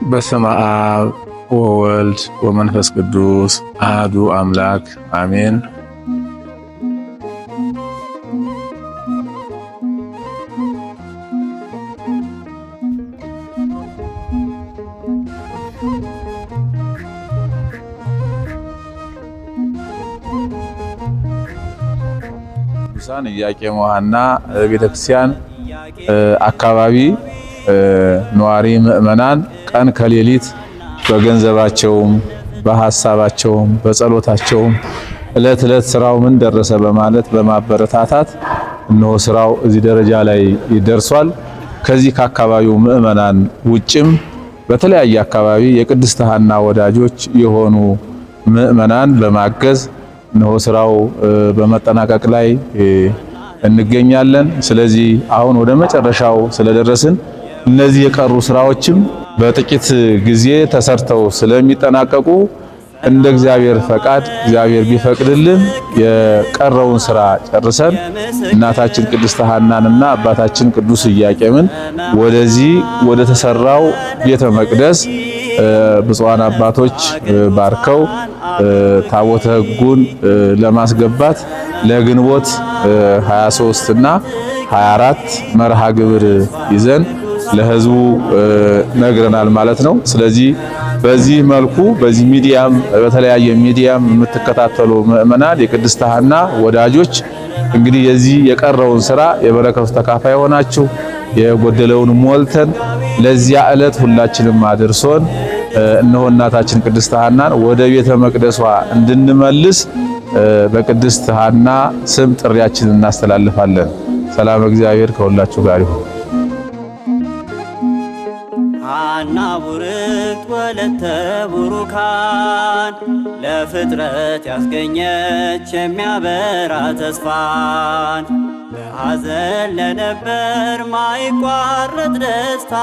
በስመ አብ ወወልድ ወመንፈስ ቅዱስ አሐዱ አምላክ አሜን። ቅዱሳን ኢያቄም ወሐና ቤተክርስቲያን አካባቢ ነዋሪ ምእመናን ቀን ከሌሊት በገንዘባቸውም በሐሳባቸውም በጸሎታቸውም ዕለት ዕለት ስራው ምን ደረሰ በማለት በማበረታታት እነሆ ስራው እዚህ ደረጃ ላይ ይደርሷል። ከዚህ ከአካባቢው ምእመናን ውጭም በተለያየ አካባቢ የቅድስት ሐና ወዳጆች የሆኑ ምእመናን በማገዝ እነሆ ስራው በመጠናቀቅ ላይ እንገኛለን። ስለዚህ አሁን ወደ መጨረሻው ስለደረስን እነዚህ የቀሩ ስራዎችም በጥቂት ጊዜ ተሰርተው ስለሚጠናቀቁ እንደ እግዚአብሔር ፈቃድ እግዚአብሔር ቢፈቅድልን የቀረውን ስራ ጨርሰን እናታችን ቅድስት ሐናንና አባታችን ቅዱስ ኢያቄምን ወደዚህ ወደ ተሰራው ቤተ መቅደስ ብፁዓን አባቶች ባርከው ታቦተ ሕጉን ለማስገባት ለግንቦት 23 እና 24 መርሃ ግብር ይዘን ለህዝቡ ነግረናል ማለት ነው። ስለዚህ በዚህ መልኩ በዚህ ሚዲያም በተለያየ ሚዲያም የምትከታተሉ ምእመናን የቅድስት ሐና ወዳጆች እንግዲህ የዚህ የቀረውን ስራ የበረከቱ ተካፋይ ሆናችሁ የጎደለውን ሞልተን ለዚያ ዕለት ሁላችንም አድርሶን እነሆ እናታችን ቅድስት ሐናን ወደ ቤተ መቅደሷ እንድንመልስ በቅድስት ሐና ስም ጥሪያችንን እናስተላልፋለን። ሰላም እግዚአብሔር ከሁላችሁ ጋር ይሁን። ሐና ቡርክት ወለተ ቡሩካን ለፍጥረት ያስገኘች የሚያበራ ተስፋን በሐዘን ለነበር ማይቋረጥ ደስታ